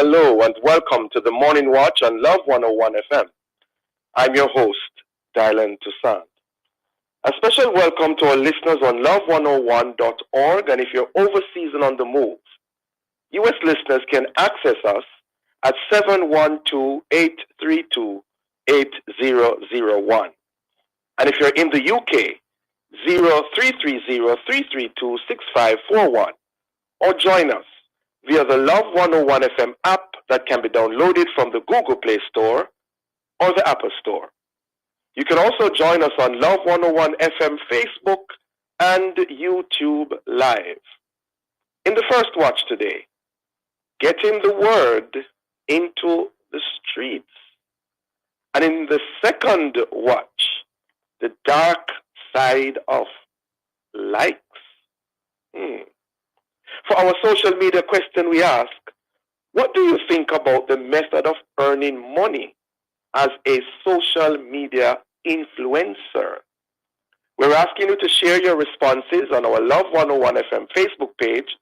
hello, and welcome to the Morning Watch on Love 101 FM. I'm your host, DeLeon Toussaint. A special welcome to our listeners on love101.org, and if you're overseas and on the move, U.S. listeners can access us at 712-832-8001. And if you're in the UK, 0330-332-6541. Or join us via the Love 101 FM app that can be downloaded from the Google Play Store or the Apple Store. You can also join us on Love 101 FM Facebook and YouTube Live. In the first watch today, getting the word into the streets. And in the second watch, the dark side of likes. For our social media question, we ask, what do you think about the method of earning money as a social media influencer? We're asking you to share your responses on our Love 101 FM Facebook page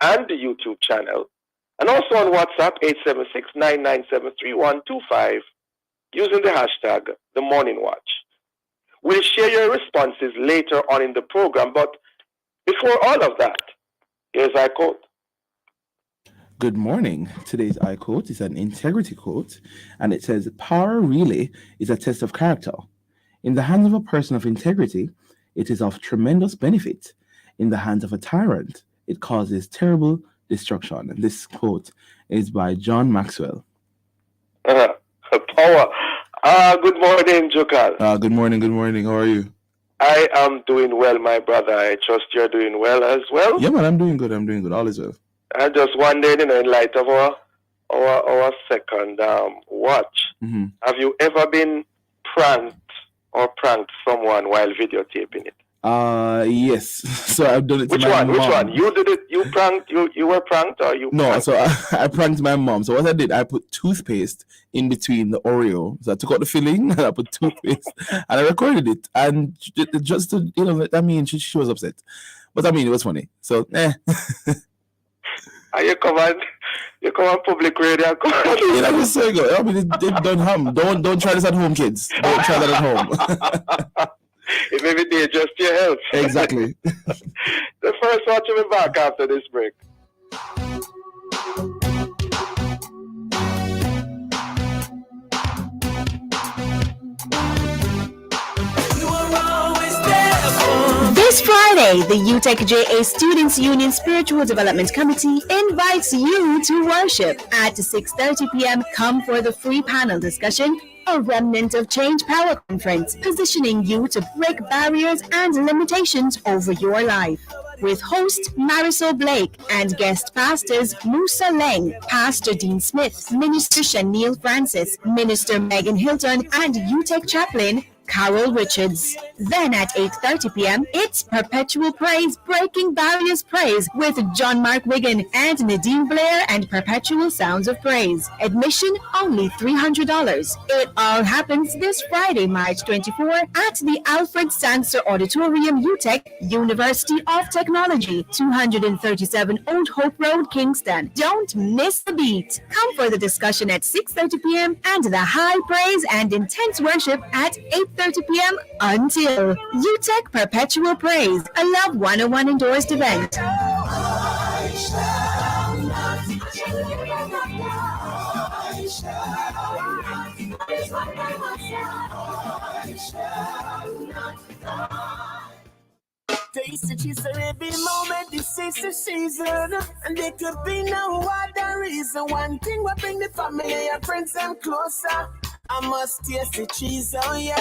and the YouTube channel, and also on WhatsApp 876-997-3125 using the hashtag The Morning Watch. We'll share your responses later on in the program, but before all of that, here's our quote. Good morning. Today's I quote is an integrity quote, and it says, "Power really is a test of character. In the hands of a person of integrity, it is of tremendous benefit. In the hands of a tyrant, it causes terrible destruction." And this quote is by John Maxwell. Power. Good morning, Jokal. Good morning. How are you? I am doing well, my brother. I trust you're doing well as well. Yeah, man, I'm doing good. All is well. I just wondered, in light of our second watch, have you ever been pranked someone while videotaping it? Yes. So I've done it to my mom. Which one? You did it? You pranked? You were pranked, or you? No. So I pranked my mom. So what I did, I put toothpaste in between the Oreo. So I took out the filling and I put toothpaste and I recorded it. And just to, she was upset, but it was funny. So You come on public radio. It's so good. Don't try this at home, kids. Don't try that at home. It may be dangerous to your health. Exactly. The first watch will be back after this break. This Friday, the UTEC JA Students Union Spiritual Development Committee invites you to worship at 6:30 p.m. Come for the free panel discussion, a Remnant of Change Power Conference, positioning you to break barriers and limitations over your life. With host Marisol Blake and guest pastors Musa Leng, Pastor Dean Smith, Minister Shaniel Francis, Minister Megan Hilton, and UTEC chaplain Carol Richards. Then at 8:30 p.m., it's Perpetual Praise, Breaking Barriers Praise with John Mark Wigan and Nadine Blair and Perpetual Sounds of Praise. Admission only $300. It all happens this Friday, March 24 at the Alfred Sanser Auditorium, UTEC, University of Technology, 237 Old Hope Road, Kingston. Don't miss the beat. Come for the discussion at 6:30 p.m. and the high praise and intense worship at 8:30 p.m. until UTEC Perpetual Praise, a Love 101 endorsed event. Taste the cheese for every moment, this is the season. And there could be no other reason. One thing will bring the family and friends them closer. I must taste the cheese, oh yeah.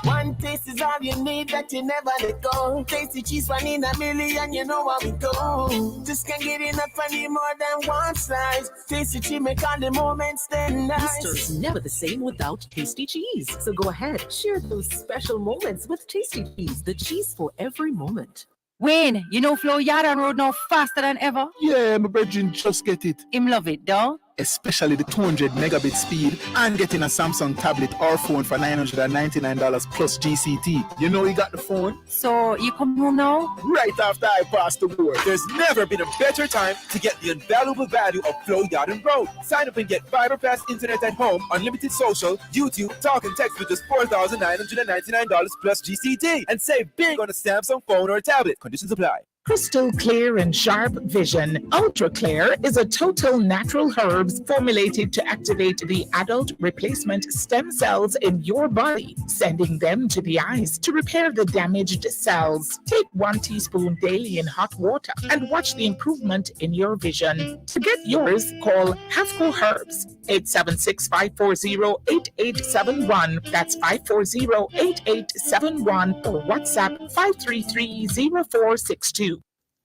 One taste is all you need, that you never let go. Taste the cheese, 1 in a million, you know how we go. Just can't get enough, I need more than one slice. Taste the cheese, make all the moments then nice. Easter's never the same without tasty cheese. So go ahead, share those special moments with Tasty Cheese, the cheese for every moment. Wayne, you know Flo Yardan Road now faster than ever? Yeah, my brethren just get it. Him love it, though. especially the 200 megabit speed, and getting a Samsung tablet or phone for $999 plus GCT. You know you got the phone? So you come home now? Right after I pass the board. There's never been a better time to get the invaluable value of Flow Garden Road. Sign up and get fiber fast internet at home, unlimited social, YouTube, talk and text with just $4,999 plus GCT, and save big on a Samsung phone or tablet. Conditions apply. Crystal Clear and Sharp Vision Ultra Clear is a total natural herbs formulated to activate the adult replacement stem cells in your body, sending them to the eyes to repair the damaged cells. Take 1 teaspoon daily in hot water and watch the improvement in your vision. To get yours, call Hafco Herbs 876-540-8871. That's 540-8871 or WhatsApp 533-0462.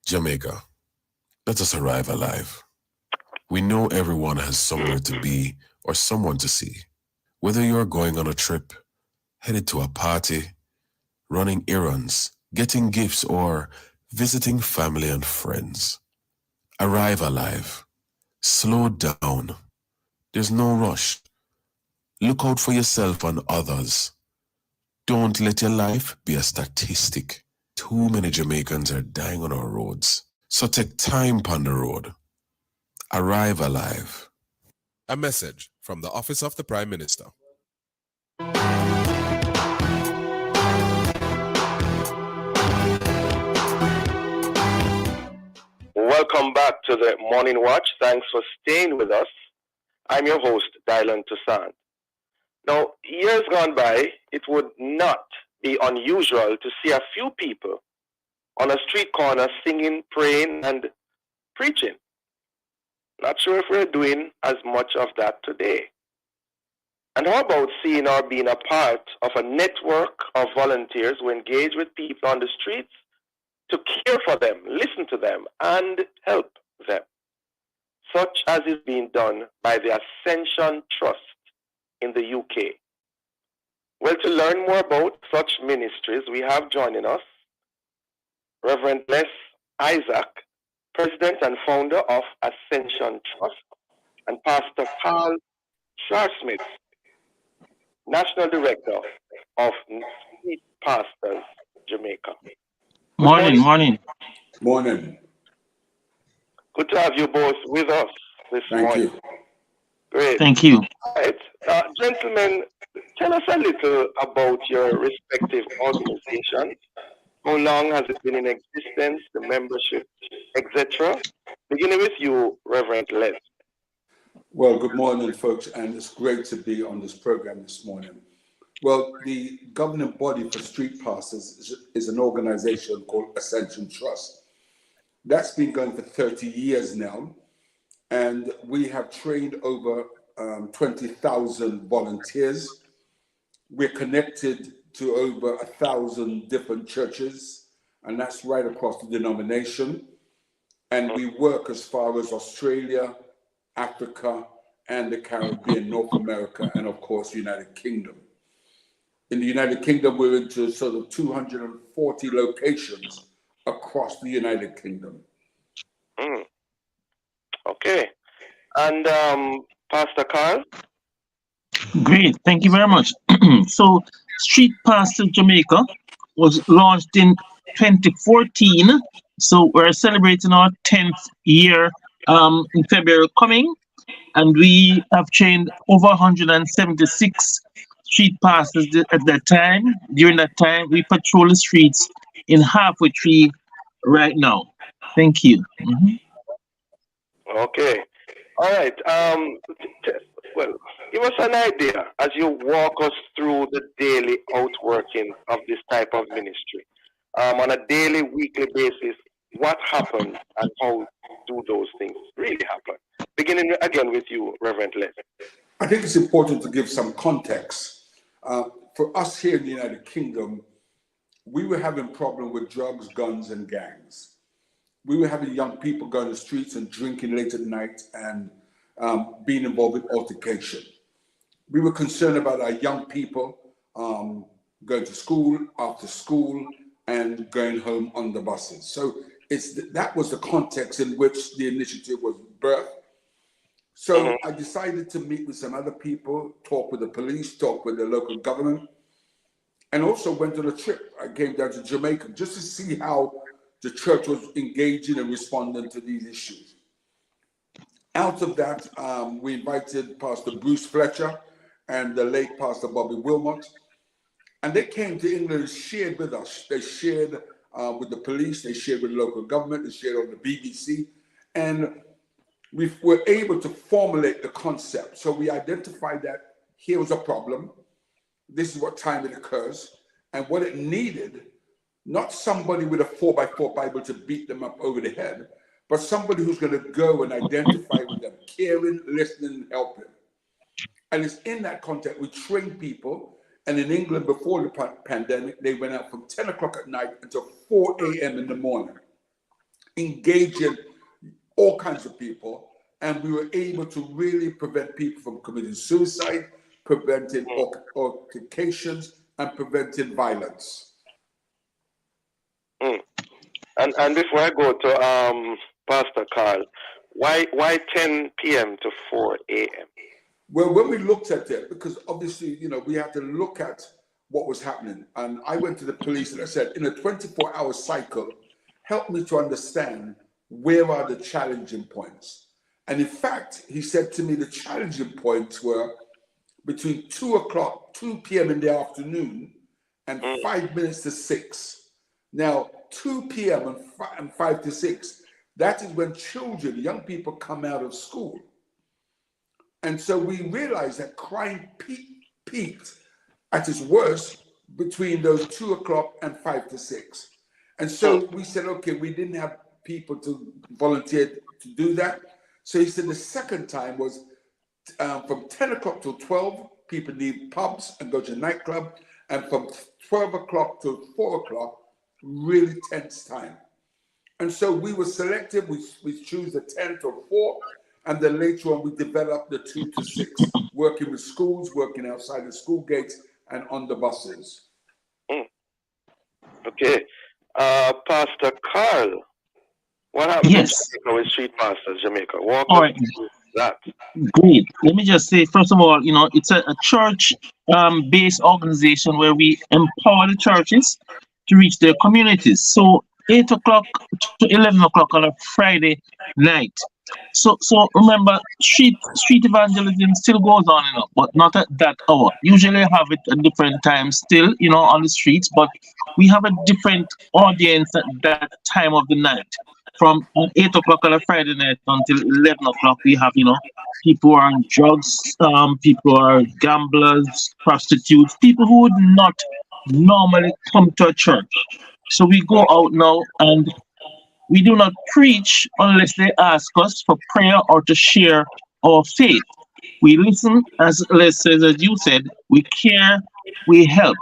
Jamaica, let us arrive alive. We know everyone has somewhere to be or someone to see. Whether you're going on a trip, headed to a party, running errands, getting gifts, or visiting family and friends. Arrive alive. Slow down. There's no rush. Look out for yourself and others. Don't let your life be a statistic. Too many Jamaicans are dying on our roads. So take time on the road. Arrive alive. A message from the Office of the Prime Minister. Welcome back to the Morning Watch. Thanks for staying with us. I'm your host, DeLeon Toussaint. Now, years gone by, it would not be unusual to see a few people on a street corner singing, praying, and preaching. Not sure if we're doing as much of that today. And how about seeing or being a part of a network of volunteers who engage with people on the streets to care for them, listen to them, and help them, such as is being done by the Ascension Trust in the UK. Well, to learn more about such ministries, we have joining us Reverend Les Isaac, President and founder of Ascension Trust, and Pastor Carl Scharschmidt, National Director of Street Pastors Jamaica. Morning. Good to have you both with us this morning. Thank you. Great. Thank you. All right. Gentlemen, tell us a little about your respective organizations. How long has it been in existence, the membership, etc.? Beginning with you, Reverend Les. Well, good morning, folks, and it's great to be on this program this morning. Well, the governing body for street pastors is an organization called Ascension Trust. That's been going for 30 years now, and we have trained over 20,000 volunteers. We're connected to over 1,000 different churches, and that's right across the denomination. And we work as far as Australia, Africa, and the Caribbean, North America, and of course, United Kingdom. In the United Kingdom, we're into sort of 240 locations across the United Kingdom. Okay. And Pastor Carl? Great, thank you very much. So, Street Pastors Jamaica was launched in 2014. So, we're celebrating our 10th year in February coming. And we have trained over 176 street pastors at that time. During that time, we patrol the streets in Halfway Tree right now. Thank you. Okay. All right. Well, give us an idea as you walk us through the daily outworking of this type of ministry. On a daily, weekly basis, what happens and how do those things really happen? Beginning again with you, Reverend Les. I think it's important to give some context. For us here in the United Kingdom, we were having problems with drugs, guns, and gangs. We were having young people going to the streets and drinking late at night and being involved with altercation. We were concerned about our young people going to school, after school, and going home on the buses. So that was the context in which the initiative was birthed. So I decided to meet with some other people, talk with the police, talk with the local government, and also went on a trip. I came down to Jamaica just to see how the church was engaging and responding to these issues. Out of that, we invited Pastor Bruce Fletcher and the late Pastor Bobby Wilmot, and they came to England and shared with us. They shared with the police, they shared with local government, they shared on the BBC, and we were able to formulate the concept. So we identified that here was a problem, this is what time it occurs, and what it needed, not somebody with a 4x4 Bible to beat them up over the head, but somebody who's going to go and identify with them, caring, listening, and helping. And it's in that context we train people. And in England, before the pandemic, they went out from 10 o'clock at night until 4 a.m. in the morning, engaging all kinds of people. And we were able to really prevent people from committing suicide, preventing altercations, and preventing violence. And before I go to Pastor Carl, why 10 p.m. to 4 a.m.? Well, when we looked at it, because obviously, you know, we had to look at what was happening. And I went to the police and I said, in a 24-hour cycle, help me to understand where are the challenging points. And in fact, he said to me, the challenging points were between 2 p.m. in the afternoon and 5 minutes to 6. Now, 2 p.m. and 5 to 6, that is when children, young people come out of school. And so we realized that crime peaked at its worst between those 2 o'clock and 5 to 6. And so we said, okay, we didn't have people to volunteer to do that. So he said the second time was from 10 o'clock till 12, people leave pubs and go to nightclub. And from 12 o'clock till 4 o'clock, really tense time. And so we were selective. We choose the 10 till 4. And then later on, we developed the 2 to 6, working with schools, working outside the school gates and on the buses. Okay. Pastor Carl, what happened in Jamaica with Street Pastors Jamaica? Walk us through that. Great. Let me just say, first of all, you know, it's a church-based organization where we empower the churches to reach their communities. So 8 o'clock to 11 o'clock on a Friday night. So remember, street evangelism still goes on, you know, but not at that hour. Usually have it at different times still, you know, on the streets, but we have a different audience at that time of the night. From 8 o'clock on a Friday night until 11 o'clock, we have, you know, people who are on drugs, people who are gamblers, prostitutes, people who would not normally come to a church. So we go out now and we do not preach unless they ask us for prayer or to share our faith. We listen, as you said, we care, we help.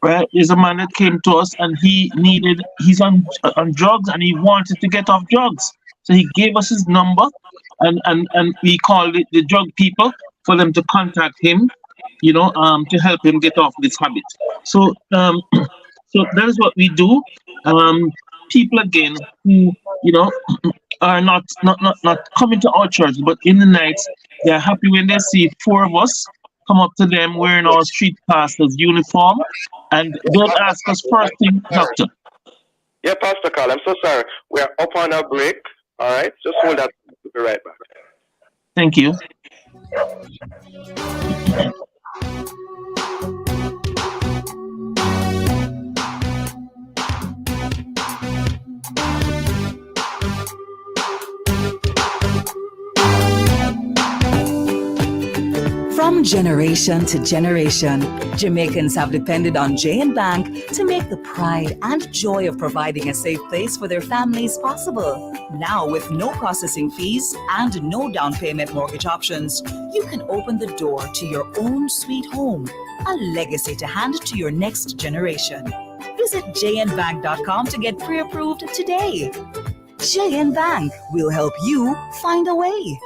Right? There's a man that came to us and he's on drugs and he wanted to get off drugs. So he gave us his number and we called it the drug people for them to contact him, you know, to help him get off this habit. So that is what we do. People again who, you know, are not coming to our church, but in the nights they're happy when they see 4 of us come up to them wearing our street pastors uniform and they'll ask us first thing, doctor. Yeah, Pastor Carl, I'm so sorry. We're up on a break. All right, just hold that. We'll be right back. Thank you. From generation to generation, Jamaicans have depended on J&B Bank to make the pride and joy of providing a safe place for their families possible. Now, with no processing fees and no down payment mortgage options, you can open the door to your own sweet home, a legacy to hand to your next generation. Visit jnbank.com to get pre-approved today. J&B Bank will help you find a way.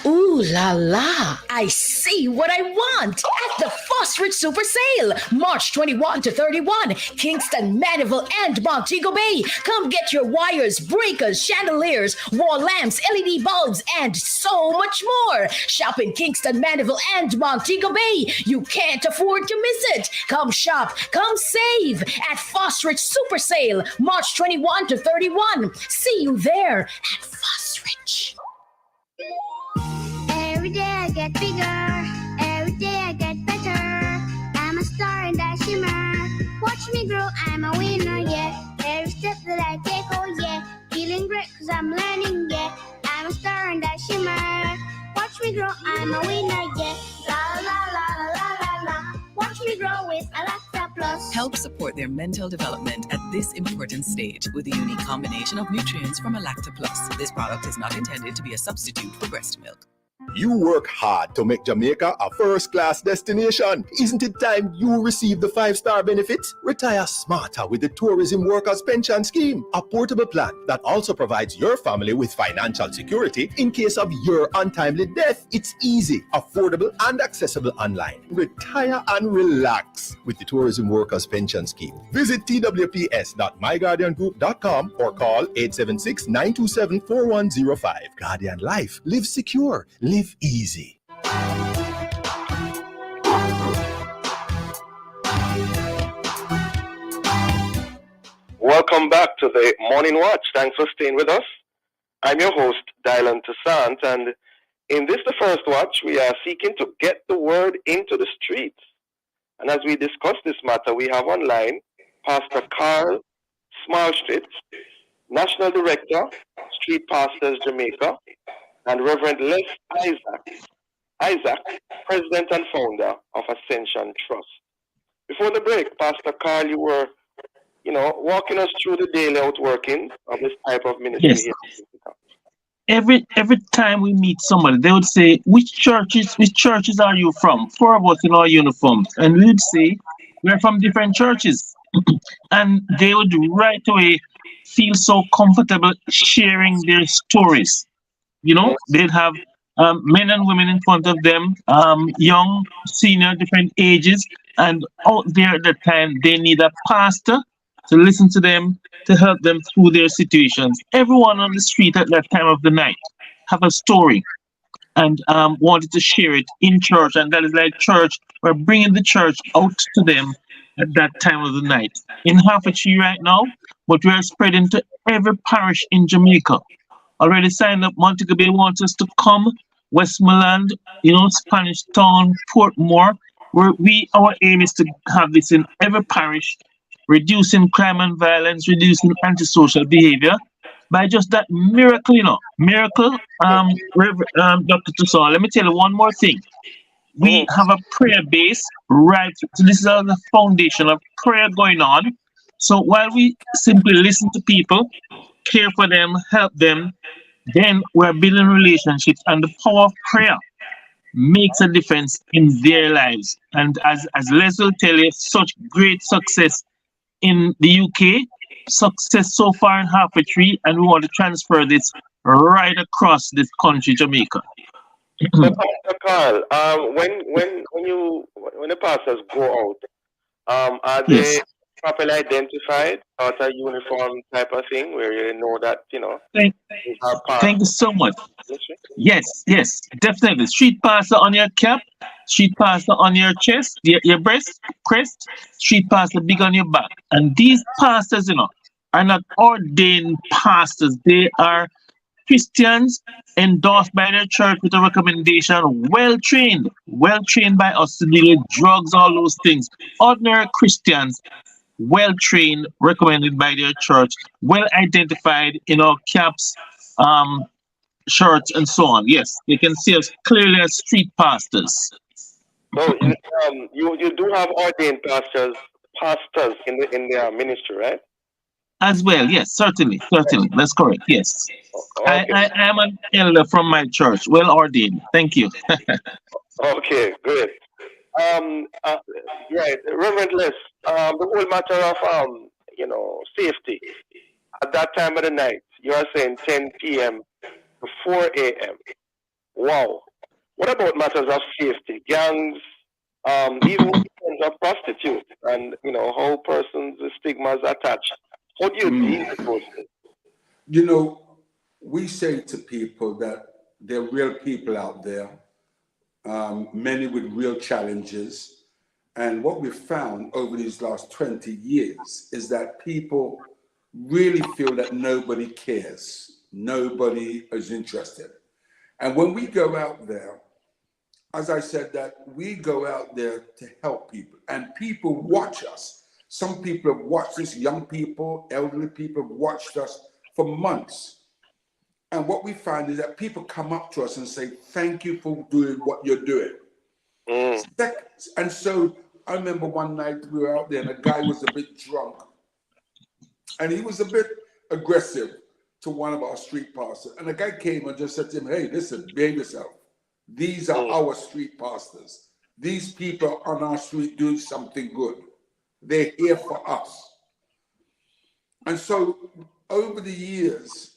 Ooh la la! I see what I want at the Phosphorus Super Sale, March 21 to 31, Kingston, Mandeville, and Montego Bay. Come get your wires, breakers, chandeliers, wall lamps, LED bulbs, and so much more. Shop in Kingston, Mandeville, and Montego Bay. You can't afford to miss it. Come shop, come save at Phosphorus Super Sale, March 21 to 31. See you there at Phosphorus. Every day I get bigger, every day I get better. I'm a star in that shimmer. Watch me grow, I'm a winner, yeah. Every step that I take, oh yeah. Feeling great cause I'm learning, yeah. I'm a star in that shimmer. Watch me grow, I'm a winner, yeah. La la la la la la la. Watch me grow with Alexa Plus. Help support their mental development at this important stage with a unique combination of nutrients from Lacta Plus. This product is not intended to be a substitute for breast milk. You work hard to make Jamaica a first-class destination. Isn't it time you receive the 5-star benefits? Retire smarter with the Tourism Workers Pension Scheme, a portable plan that also provides your family with financial security in case of your untimely death. It's easy, affordable, and accessible online. Retire and relax with the Tourism Workers Pension Scheme. Visit twps.myguardiangroup.com or call 876-927-4105. Guardian Life. Live secure. Live easy. Welcome back to the Morning Watch. Thanks for staying with us. I'm your host, DeLeon Toussaint, and in this, the first watch, we are seeking to get the word into the streets. And as we discuss this matter, we have online Pastor Carl Scharschmidt, National Director, Street Pastors Jamaica, and Reverend Les Isaac, President and Founder of Ascension Trust. Before the break, Pastor Carl, you were, walking us through the daily outworking of this type of ministry. Yes. Here. Every time we meet somebody, they would say, which churches are you from? 4 of us in our uniforms. And we would say, we're from different churches. And they would right away feel so comfortable sharing their stories. They'd have men and women in front of them, young, senior, different ages. And out there at that time, they need a pastor to listen to them, to help them through their situations. Everyone on the street at that time of the night have a story and wanted to share it in church. And that is like church. We're bringing the church out to them at that time of the night. In Hertfordshire right now, but we are spreading to every parish in Jamaica. Already signed up. Montego Bay wants us to come. Westmoreland, Spanish Town, Portmore. Our aim is to have this in every parish, reducing crime and violence, reducing antisocial behavior by just that miracle, Miracle, Dr. Toussaint, let me tell you one more thing. We have a prayer base, right? So this is the foundation of prayer going on. So while we simply listen to people, care for them, help them, then we're building relationships, and the power of prayer makes a difference in their lives. And as Les will tell you, such great success in the UK, success so far in Hertfordshire, and we want to transfer this right across this country, Jamaica. So, Pastor Carl, when the pastors go out, are they properly identified, out a uniform type of thing, where you know that Thank you so much. Yes, definitely. Street pastor on your cap, street pastor on your chest, your breast, crest, street pastor big on your back. And these pastors, are not ordained pastors. They are Christians endorsed by their church with a recommendation, well trained by us to deal with drugs, all those things. Ordinary Christians, well trained, recommended by their church, well identified in our caps, shirts, and so on. Yes, they can see us clearly as street pastors. So you do have ordained pastors in their ministry, right? As well, yes, certainly. That's correct. Yes, okay. I am an elder from my church, well ordained. Thank you. Okay, good. Right, Reverend Les, the whole matter of safety at that time of the night. You are saying 10 p.m. to 4 a.m. Wow. What about matters of safety, gangs, even terms of prostitutes, and how persons' stigmas attached? How do you deal with those things? You know, we say to people that there are real people out there, many with real challenges. And what we've found over these last 20 years is that people really feel that nobody cares, nobody is interested. And when we go out there, as I said, that we go out there to help people, and people watch us. Some people have watched us, young people, elderly people have watched us for months. And what we find is that people come up to us and say, thank you for doing what you're doing. And so I remember one night we were out there and a guy was a bit drunk. And he was a bit aggressive to one of our street pastors. And the guy came and just said to him, hey, listen, behave yourself. These are our street pastors. These people on our street doing something good. They're here for us. And so over the years,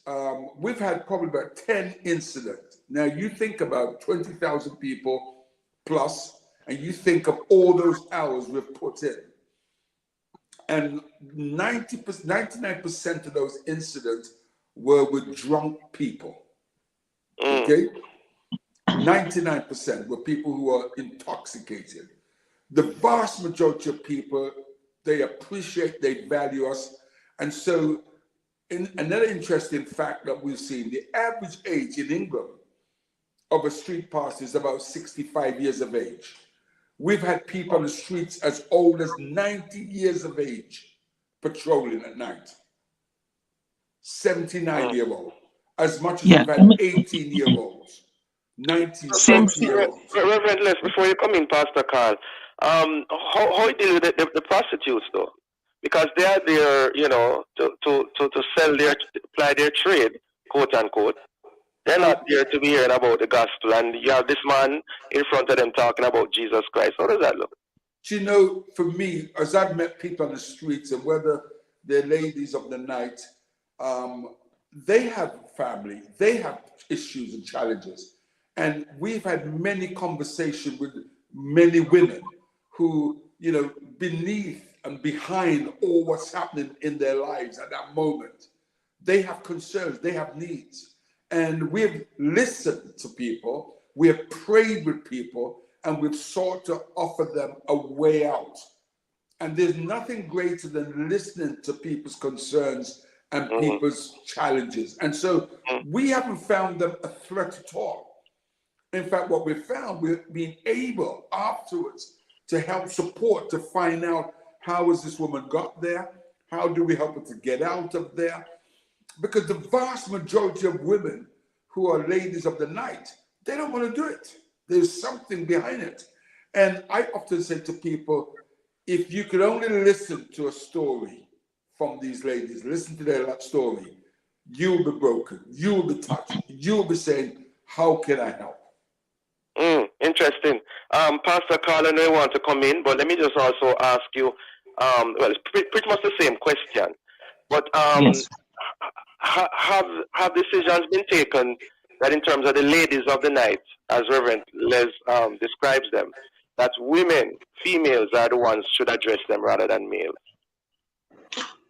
we've had probably about 10 incidents. Now you think about 20,000 people plus, and you think of all those hours we've put in. And 99% of those incidents were with drunk people. Okay? 99% were people who are intoxicated. The vast majority of people, they appreciate, they value us. And so another interesting fact that we've seen, the average age in England of a street pastor is about 65 years of age. We've had people on the streets as old as 90 years of age patrolling at night. 79-year-old, as much as we've had 18-year-olds. 90-something-year-olds. Reverend Les, before you come in, Pastor Carl, how you deal with the prostitutes though? Because they are there, to sell apply their trade, quote unquote. They're not there to be hearing about the gospel, and you have this man in front of them talking about Jesus Christ. How does that look? You know, for me, as I've met people on the streets, and whether they're ladies of the night, they have family, they have issues and challenges. And we've had many conversations with many women who, beneath and behind all what's happening in their lives at that moment, they have concerns, they have needs. And we've listened to people, we have prayed with people, and we've sought to offer them a way out. And there's nothing greater than listening to people's concerns and people's challenges. And so we haven't found them a threat at all. In fact, what we've found, we've been able afterwards to help support, to find out how has this woman got there? How do we help her to get out of there? Because the vast majority of women who are ladies of the night, they don't want to do it. There's something behind it. And I often say to people, if you could only listen to a story from these ladies, listen to their story, you'll be broken, you'll be touched, you'll be saying, how can I help? Interesting. Pastor Carl, I know you want to come in, but let me just also ask you, it's pretty much the same question, but yes. have decisions been taken that in terms of the ladies of the night, as Reverend Les describes them, that women, females are the ones should address them rather than males?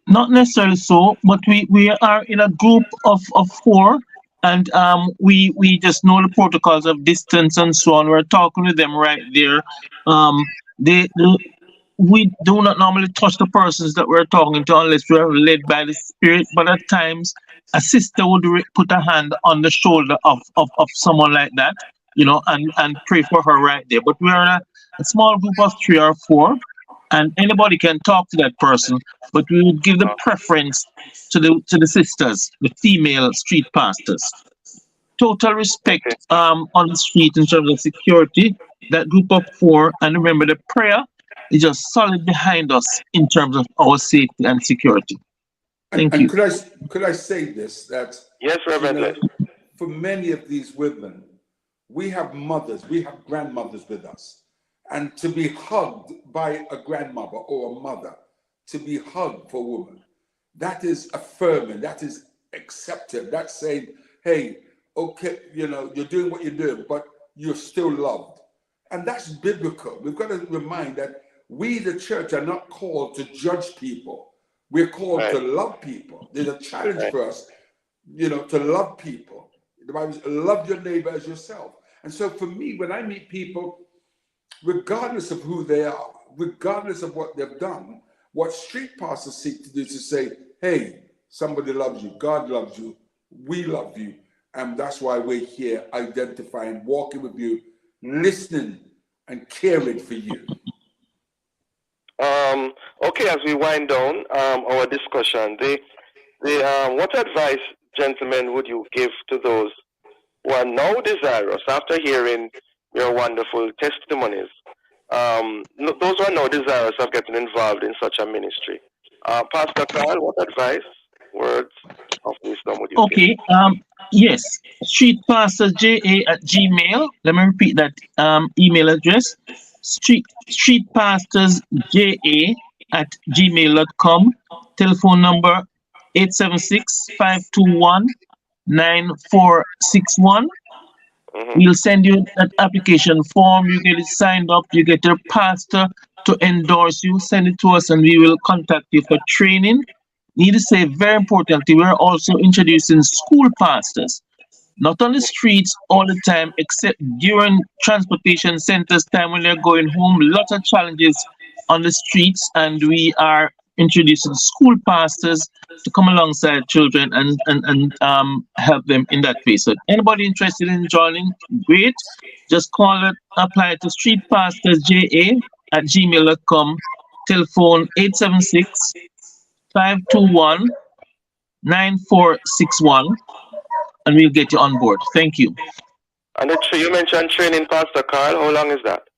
Not necessarily so, but we are in a group of 4, and we just know the protocols of distance and so on. We're talking with them right there. We do not normally touch the persons that we're talking to unless we are led by the Spirit, but at times a sister would put a hand on the shoulder of someone like that, and pray for her right there. But we are a small group of 3 or 4, and anybody can talk to that person, but we would give the preference to the sisters, the female street pastors. Total respect on the street in terms of security, that group of 4, and remember the prayer is just solid behind us in terms of our safety and security. Thank you. Could I say this, that yes, Reverend, for many of these women, we have mothers, we have grandmothers with us. And to be hugged by a grandmother or a mother, to be hugged for a woman, that is affirming, that is accepted, that's saying, hey, okay, you're doing what you're doing, but you're still loved. And that's biblical. We've got to remind that we, the church, are not called to judge people. We're called to love people. There's a challenge for us, to love people. The Bible says, love your neighbor as yourself. And so for me, when I meet people, regardless of who they are, regardless of what they've done, what street pastors seek to do is to say, hey, somebody loves you, God loves you, we love you. And that's why we're here identifying, walking with you, listening and caring for you. Okay, as we wind down our discussion, what advice, gentlemen, would you give to those who are now desirous, after hearing your wonderful testimonies, those who are now desirous of getting involved in such a ministry? Pastor Carl, what advice, words of wisdom would you give? Yes, streetpastorsja@gmail. Let me repeat that email address. Streetpastorsja@gmail.com. Telephone number 876-521-9461. We'll send you that application form. You get it signed up. You get your pastor to endorse you. Send it to us and we will contact you for training. Need to say, very importantly, we're also introducing school pastors. Not on the streets all the time, except during transportation centers time when they're going home. Lots of challenges on the streets, and we are introducing school pastors to come alongside children and help them in that way. So anybody interested in joining, great. Just call it, apply to streetpastorsja@gmail.com. Telephone 876-521-9461. And we'll get you on board. Thank you. And you mentioned training, Pastor Carl. How long is that?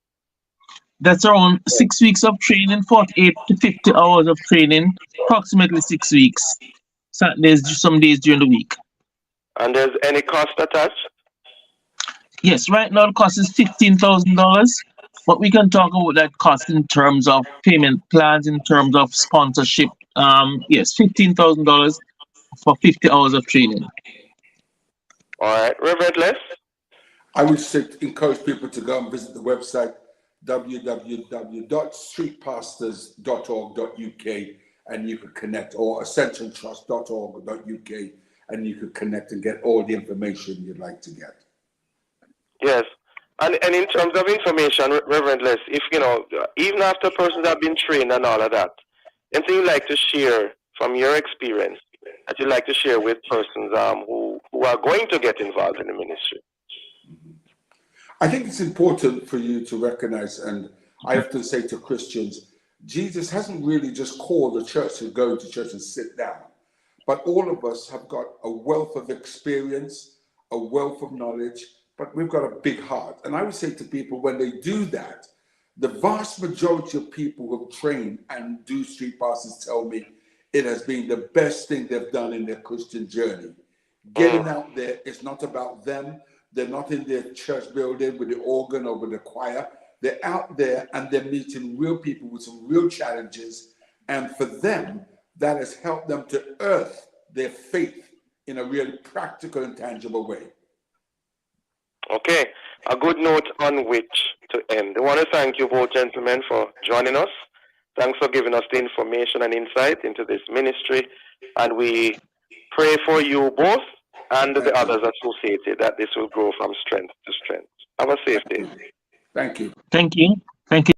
That's around 6 weeks of training, 48 to 50 hours of training, approximately 6 weeks. Saturdays, some days during the week. And there's any cost attached? Yes, right now the cost is $15,000, but we can talk about that cost in terms of payment plans, in terms of sponsorship. Yes, $15,000 for 50 hours of training. All right, Reverend Les? I would encourage people to go and visit the website www.streetpastors.org.uk and you could connect, or ascensiontrust.org.uk and you could connect and get all the information you'd like to get. Yes, and in terms of information, Reverend Les, if even after persons have been trained and all of that, anything you'd like to share from your experience that you'd like to share with persons who are going to get involved in the ministry? I think it's important for you to recognize, and I often say to Christians, Jesus hasn't really just called the church to go to church and sit down, but all of us have got a wealth of experience, a wealth of knowledge, but we've got a big heart. And I would say to people, when they do that, the vast majority of people who have trained and do street pastors tell me it has been the best thing they've done in their Christian journey. Getting out there, it's not about them. They're not in their church building with the organ or with the choir. They're out there and they're meeting real people with some real challenges. And for them, that has helped them to earth their faith in a really practical and tangible way. Okay, a good note on which to end. I want to thank you both, gentlemen, for joining us. Thanks for giving us the information and insight into this ministry. And we pray for you both and the others associated that this will grow from strength to strength. Have a safe day. Thank you. Thank you. Thank you.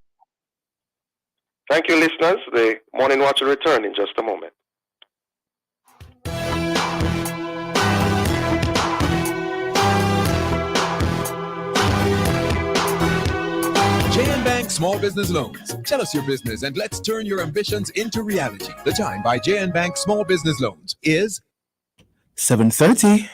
Thank you, listeners. The Morning Watch will return in just a moment. JN Bank Small Business Loans. Tell us your business and let's turn your ambitions into reality. The time by JN Bank Small Business Loans is 7:30.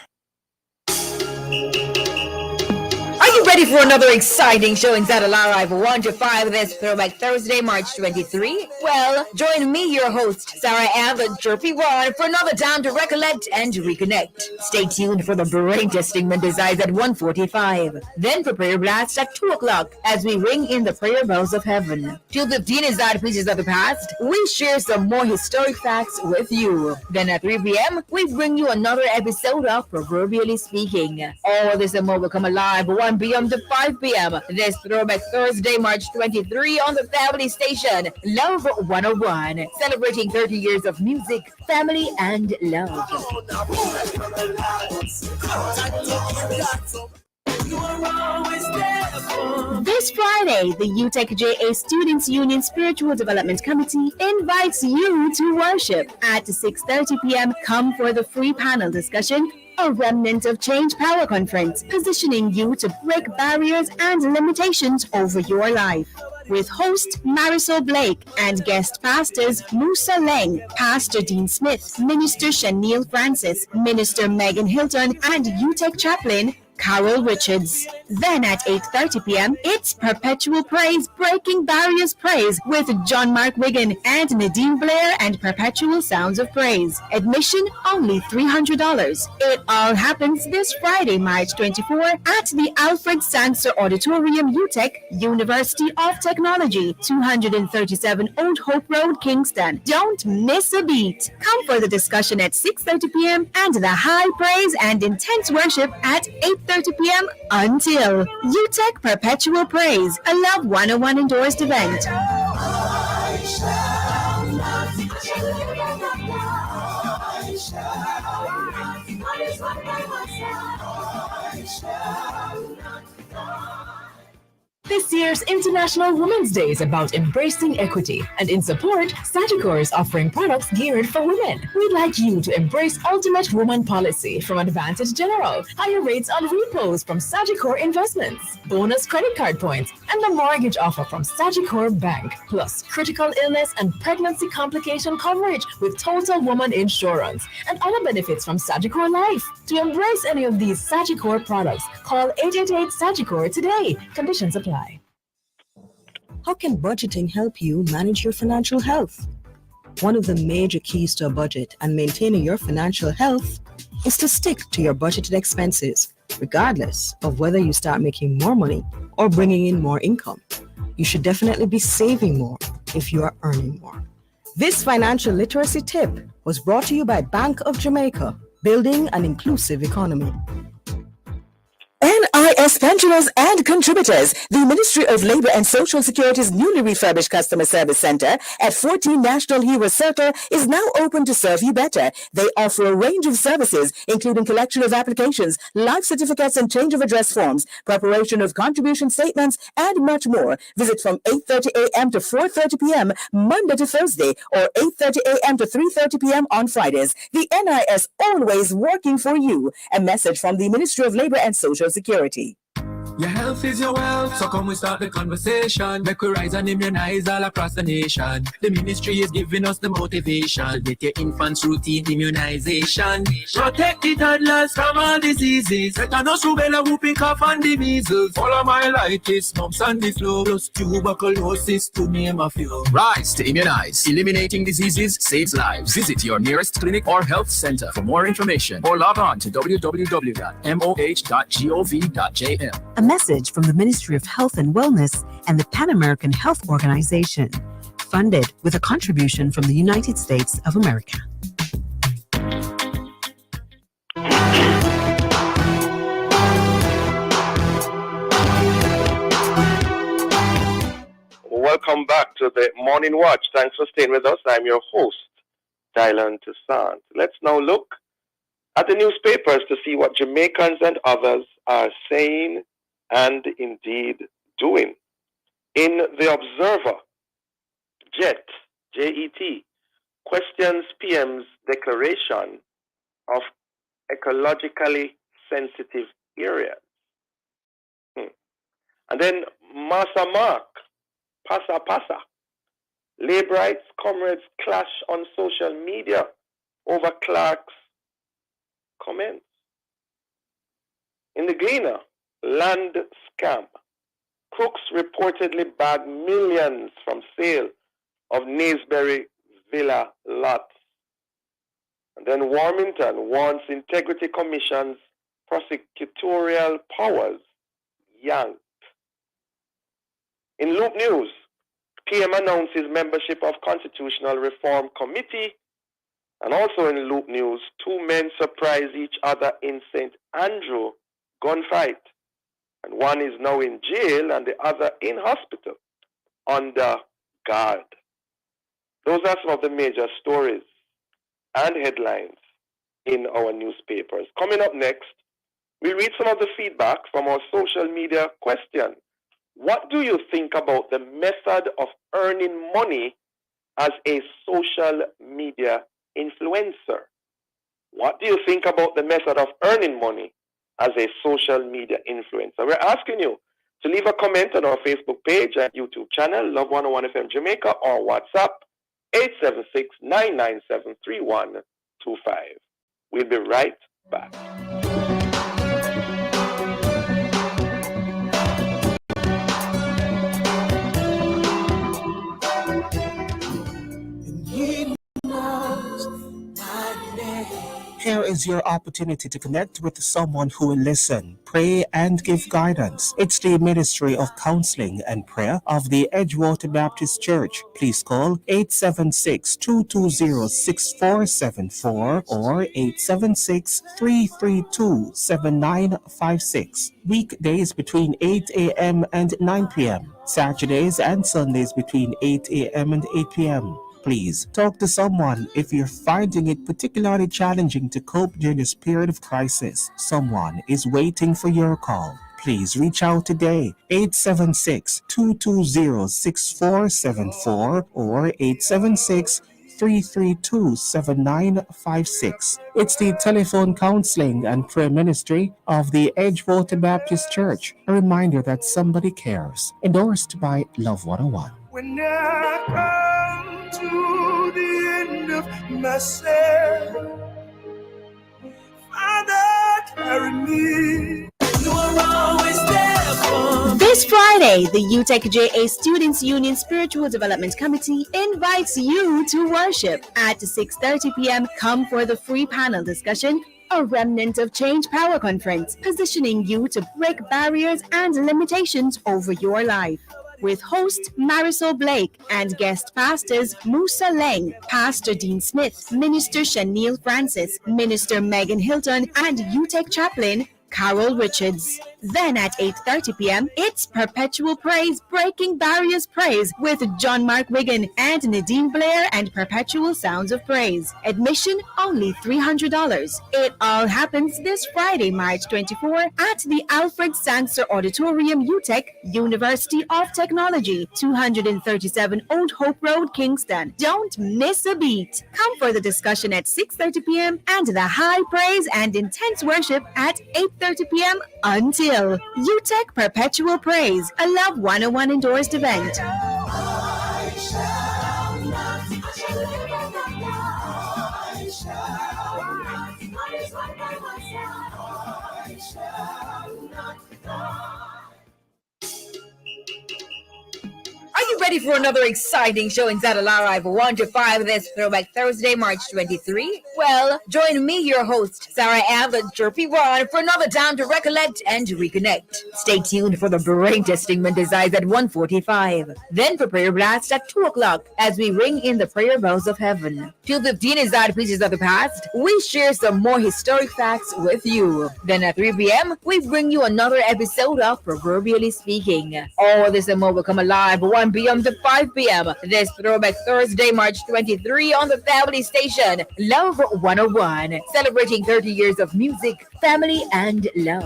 Ready for another exciting showings at Live 1 to 5 this Throwback Thursday, March 23? Well, join me, your host, Sarah Ann, the Chirpy One, for another time to recollect and to reconnect. Stay tuned for the brain testing Mendes at 1:45. Then for prayer blast at 2 o'clock as we ring in the prayer bells of heaven. 2:15 is that Preachers of the Past. We share some more historic facts with you. Then at 3 p.m., we bring you another episode of Proverbially Speaking. All this and more will come alive 1 p.m. to 5 p.m. this Throwback Thursday, March 23 on the family station, Love 101, celebrating 30 years of music, family, and love. This Friday, the UTEC-JA Students Union Spiritual Development Committee invites you to worship at 6:30 p.m. Come for the free panel discussion, a remnant of change power conference, positioning you to break barriers and limitations over your life. With host Marisol Blake and guest pastors Musa Leng, Pastor Dean Smith, Minister Shaniel Francis, Minister Megan Hilton, and UTEC chaplain Carol Richards. Then at 8:30 p.m., it's Perpetual Praise, Breaking Barriers Praise with John Mark Wigan and Nadine Blair and Perpetual Sounds of Praise. Admission only $300. It all happens this Friday, March 24 at the Alfred Sanser Auditorium, UTEC, University of Technology, 237 Old Hope Road, Kingston. Don't miss a beat. Come for the discussion at 6:30 p.m. and the high praise and intense worship at 8:30 p.m. until UTEC Perpetual Praise, a Love 101 endorsed event. This year's International Women's Day is about embracing equity, and in support, Sagicor is offering products geared for women. We'd like you to embrace Ultimate Woman Policy from Advantage General, higher rates on repos from Sagicor Investments, bonus credit card points, and the mortgage offer from Sagicor Bank, plus critical illness and pregnancy complication coverage with Total Woman Insurance, and other benefits from Sagicor Life. To embrace any of these Sagicor products, call 888-SAGICOR today. Conditions apply. How can budgeting help you manage your financial health? One of the major keys to a budget and maintaining your financial health is to stick to your budgeted expenses, regardless of whether you start making more money or bringing in more income. You should definitely be saving more if you are earning more. This financial literacy tip was brought to you by Bank of Jamaica, building an inclusive economy. NIS pensioners and contributors, the Ministry of Labor and Social Security's newly refurbished Customer Service Center at 14 National Hero Circle is now open to serve you better. They offer a range of services, including collection of applications, life certificates and change of address forms, preparation of contribution statements, and much more. Visit from 8:30 a.m. to 4:30 p.m. Monday to Thursday, or 8:30 a.m. to 3:30 p.m. on Fridays. The NIS always working for you. A message from the Ministry of Labor and Social Security. Your health is your wealth, so come we start the conversation. Make we rise and immunize all across the nation. The ministry is giving us the motivation. Get your infants routine immunization. Protect the toddlers from all diseases. Tetanus, rubella, whooping cough and the measles. Polymyelitis, mumps and the flu, plus tuberculosis, to name a few. Rise to immunize. Eliminating diseases saves lives. Visit your nearest clinic or health center for more information, or log on to www.moh.gov.jm. A message from the Ministry of Health and Wellness and the Pan American Health Organization, funded with a contribution from the United States of America. Welcome back to the Morning Watch. Thanks for staying with us. I'm your host, DeLeon Toussaint. Let's now look at the newspapers to see what Jamaicans and others are saying and indeed doing. In The Observer, JET, J-E-T, questions PM's declaration of ecologically sensitive areas. And then Massa Mark, Passa Passa, labor rights comrades clash on social media over Clark's comments. In the Gleaner, land scam. Crooks reportedly bagged millions from sale of Naysbury Villa lots. And then Warmington wants Integrity Commission's prosecutorial powers yanked. In Loop News, PM announces membership of Constitutional Reform Committee. And also in Loop News, 2 men surprise each other in St. Andrew gunfight. And one is now in jail and the other in hospital under guard. Those are some of the major stories and headlines in our newspapers. Coming up next, we read some of the feedback from our social media question. What do you think about the method of earning money as a social media influencer? What do you think about the method of earning money as a social media influencer? We're asking you to leave a comment on our Facebook page and YouTube channel, Love 101 FM Jamaica, or WhatsApp 876-997-3125. We'll be right back. Here is your opportunity to connect with someone who will listen, pray, and give guidance. It's the Ministry of Counseling and Prayer of the Edgewater Baptist Church. Please call 876-220-6474 or 876-332-7956. Weekdays between 8 a.m. and 9 p.m. Saturdays and Sundays between 8 a.m. and 8 p.m. Please talk to someone if you're finding it particularly challenging to cope during this period of crisis. Someone is waiting for your call. Please reach out today, 876-220-6474 or 876-332-7956. It's the Telephone Counseling and Prayer Ministry of the Edgewater Baptist Church. A reminder that somebody cares. Endorsed by Love 101. When I come to the end of myself, Father, carry me. You are always there for me. This Friday, the UTEC-JA Students Union Spiritual Development Committee invites you to worship at 6:30 p.m. Come for the free panel discussion, a remnant of change power conference, positioning you to break barriers and limitations over your life. With host Marisol Blake and guest pastors Musa Leng, Pastor Dean Smith, Minister Shaniel Francis, Minister Megan Hilton, and UTEC chaplain Carol Richards. Then at 8:30 p.m., it's Perpetual Praise, Breaking Barriers Praise with John Mark Wigan and Nadine Blair and Perpetual Sounds of Praise. Admission only $300. It all happens this Friday, March 24 at the Alfred Sangster Auditorium, UTEC, University of Technology, 237 Old Hope Road, Kingston. Don't miss a beat. Come for the discussion at 6:30 p.m. and the high praise and intense worship at 8:30 p.m. until UTEC Perpetual Praise, a Love 101 endorsed event. I shall not Are you ready for another exciting show in Live 1 to 5 this Throwback Thursday, March 23? Well, join me, your host, Sarah Ann, the Chirpy One, for another time to recollect and reconnect. Stay tuned for the brain testing Mendezais at 1:45. Then for Prayer Blast at 2 o'clock as we ring in the prayer bells of heaven. 2:15 is Odd Pieces of the Past. We share some more historic facts with you. Then at 3 p.m., we bring you another episode of Proverbially Speaking. All this and more will come alive 1 p.m. to 5 p.m. this Throwback Thursday, March 23 on the family station, Love 101, celebrating 30 years of music, family, and love.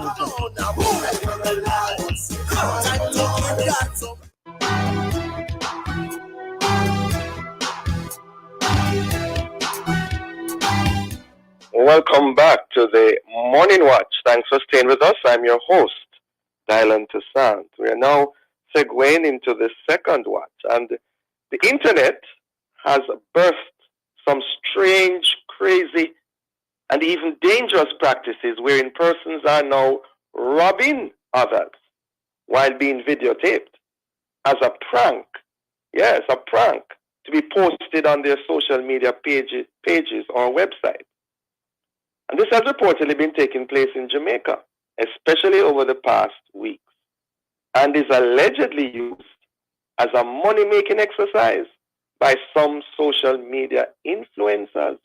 Welcome back to the Morning Watch. Thanks for staying with us. I'm your host, DeLeon Toussaint. We are now segueing into the second watch, and the internet has birthed some strange, crazy, and even dangerous practices wherein persons are now robbing others while being videotaped as a prank. Yes, a prank to be posted on their social media pages or websites. And this has reportedly been taking place in Jamaica, especially over the past weeks, and is allegedly used as a money-making exercise by some social media influencers.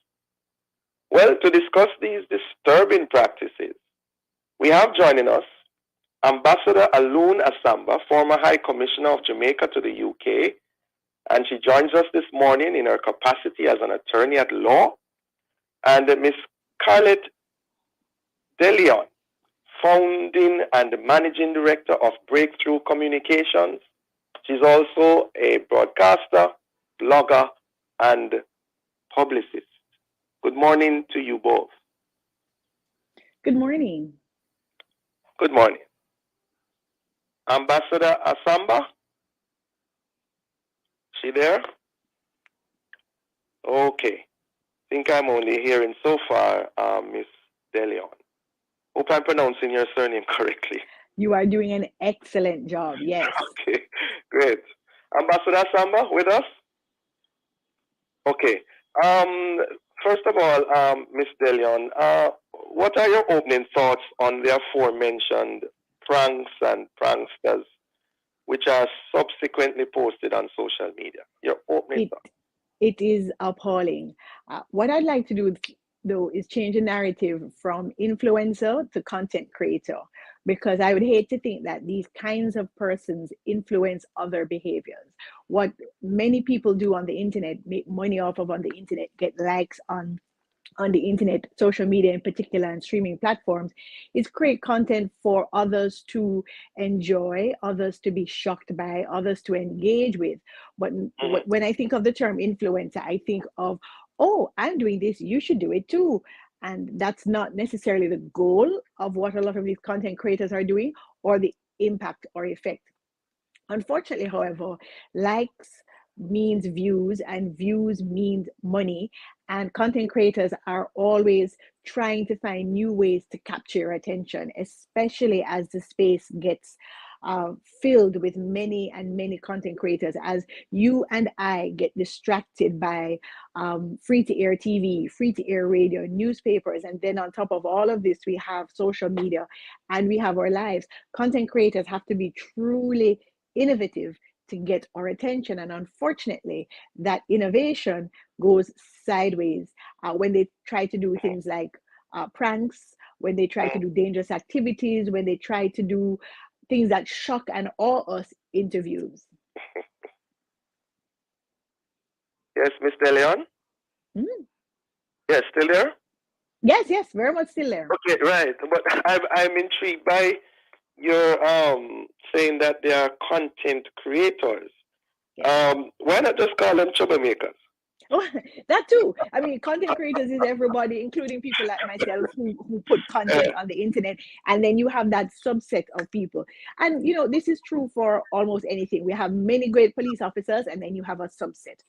Well, to discuss these disturbing practices, we have joining us Ambassador Aloun Assamba, former High Commissioner of Jamaica to the UK, and she joins us this morning in her capacity as an attorney at law, and Miss Carlette DeLeon, founding and managing director of Breakthrough Communications. She's also a broadcaster, blogger, and publicist. Good morning to you both. Good morning. Good morning. Ambassador Assamba? She there? Okay. I think I'm only hearing so far Miss DeLeon. Hope I'm pronouncing your surname correctly. You are doing an excellent job, yes. Okay, great. Ambassador Assamba with us? Okay. First of all, Miss DeLeon, what are your opening thoughts on the aforementioned pranks and pranksters which are subsequently posted on social media? Your opening thoughts. It is appalling. What I'd like to do, though, is change the narrative from influencer to content creator, because I would hate to think that these kinds of persons influence other behaviors. What many people do on the internet, make money off of on the internet, get likes on the internet, social media in particular, and streaming platforms, is create content for others to enjoy, others to be shocked by, others to engage with. But when I think of the term influencer, I think of, oh, I'm doing this, you should do it too. And that's not necessarily the goal of what a lot of these content creators are doing, or the impact or effect. Unfortunately, however, likes means views, and views means money, and content creators are always trying to find new ways to capture your attention, especially as the space gets filled with many and many content creators, as you and I get distracted by free-to-air TV, free-to-air radio, newspapers, and then on top of all of this, we have social media and we have our lives. Content creators have to be truly innovative to get our attention, and unfortunately, that innovation goes sideways when they try to do things like pranks, when they try to do dangerous activities, when they try to do things that shock and awe us into views. Yes, Miss DeLeon? Yes, still there? Yes, very much still there. Okay, right. But I'm intrigued by your saying that they are content creators. Why not just call them troublemakers? Oh, that too. I mean, content creators is everybody, including people like myself who put content on the internet, and then you have that subset of people. And you know, this is true for almost anything. We have many great police officers, and then you have a subset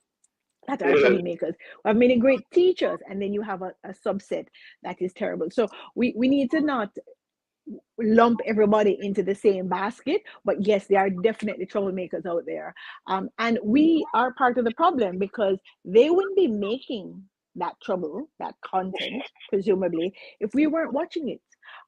that are troublemakers. We have many great teachers, and then you have a subset that is terrible. So we need to not lump everybody into the same basket, but yes, there are definitely troublemakers out there, and we are part of the problem, because they wouldn't be making that trouble, that content, presumably, if we weren't watching it.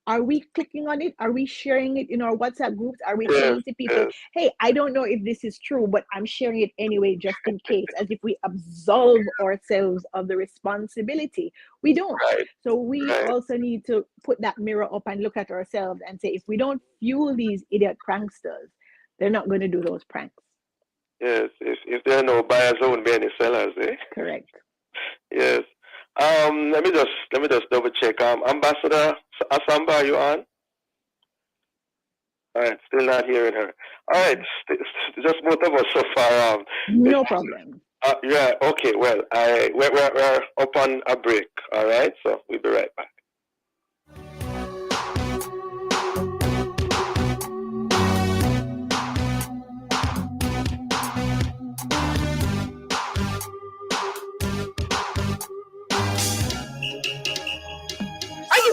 Are we clicking on it? Are we sharing it in our WhatsApp groups? Are we saying to people, hey, I don't know if this is true, but I'm sharing it anyway, just in case, as if we absolve ourselves of the responsibility? We don't. So we also need to put that mirror up and look at ourselves and say, if we don't fuel these idiot pranksters, they're not going to do those pranks. Yes, if there are no buyers, there won't be any sellers, eh? Correct. Yes. Let me just double check. Ambassador Assamba, are you on? All right, still not hearing her. All right, just both of us so far. No problem. Yeah. Okay. Well, we're up on a break. All right, so we'll be right back.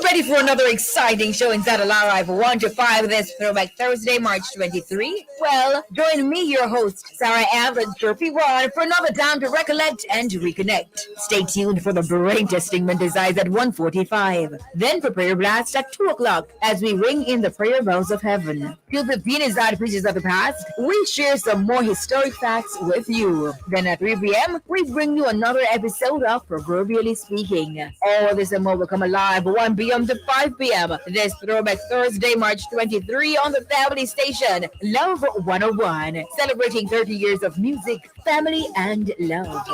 Ready for another exciting showings at Alive 1 to 5 this Throwback Thursday, March 23? Well, join me, your host, Sarah Ann, the Chirpy One, for another time to recollect and reconnect. Stay tuned for the brain testing exercise at 1:45. Then for prayer blast at 2 o'clock as we ring in the prayer bells of heaven. Till the penis-eyed preachers of the past, we share some more historic facts with you. Then at 3 p.m., we bring you another episode of Proverbially Speaking. All this and more will come alive 1 p.m. to 5 p.m. this Throwback Thursday, March 23 on the family station, Love 101, celebrating 30 years of music, family, and love.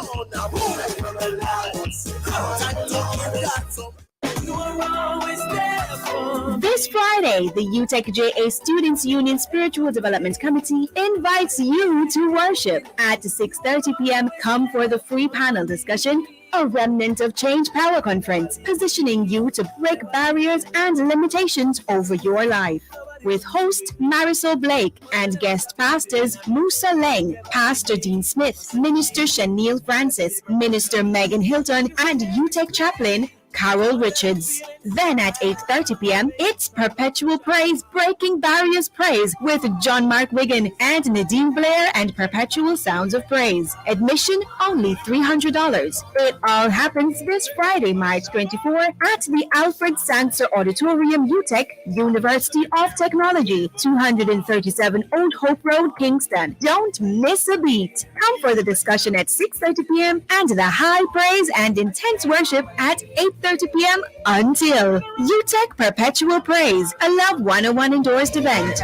This Friday, the UTEC-JA Students Union Spiritual Development Committee invites you to worship. At 6:30 p.m., come for the free panel discussion, A Remnant of Change Power Conference, positioning you to break barriers and limitations over your life. With host Marisol Blake and guest pastors Musa Leng, Pastor Dean Smith, Minister Shaniel Francis, Minister Megan Hilton, and UTEC chaplain Carol Richards. Then at 8:30 p.m., it's Perpetual Praise, Breaking Barriers Praise with John Mark Wigan and Nadine Blair and Perpetual Sounds of Praise. Admission only $300. It all happens this Friday, March 24 at the Alfred Sanser Auditorium, UTEC, University of Technology, 237 Old Hope Road, Kingston. Don't miss a beat. Come for the discussion at 6:30 p.m. and the high praise and intense worship at 8:30 p.m. until UTEC Perpetual Praise, a Love 101 endorsed event.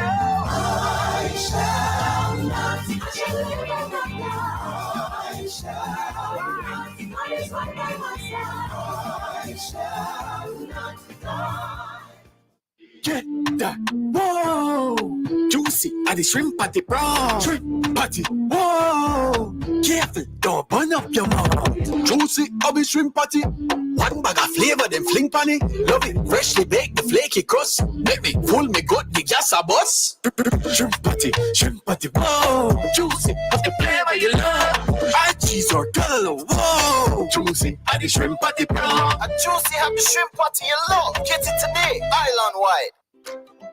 Get that, whoa! Juicy, at the shrimp patty, bro. Shrimp patty, whoa! Careful, don't burn up your mouth. Juicy, I'll be shrimp patty. One bag of flavor, then fling panny. Love it, freshly baked, the flaky crust. Make me full me good, the gas a bus. Shrimp patty, whoa! Juicy, of the flavor you love. Add cheese or color, whoa! Juicy, at the shrimp patty, bro. A juicy, happy shrimp patty you love. Get it today, island-wide.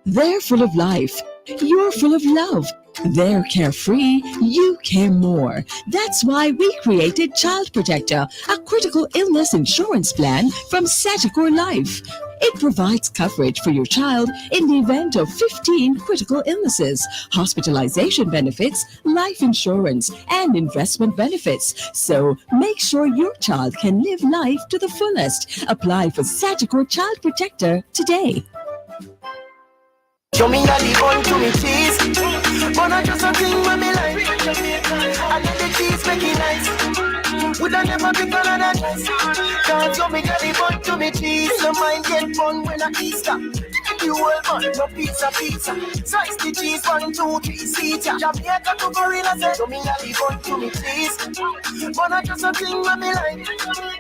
They're full of life. You're full of love. They're carefree. You care more. That's why we created Child Protector, a critical illness insurance plan from Sagicor Life. It provides coverage for your child in the event of 15 critical illnesses, hospitalization benefits, life insurance, and investment benefits. So make sure your child can live life to the fullest. Apply for Sagicor Child Protector today. Show me how the bun to me cheese. But not just a thing when me like. I let the cheese make it nice. Would I never pick another choice? Can't show me how the bun to me cheese. No mind get fun when I Easter. You whole man, no pizza. Slice the cheese, 1, 2, 3, Caesar. Jamaica to gorilla say, show me how the bun to me cheese. But not just a thing when me like.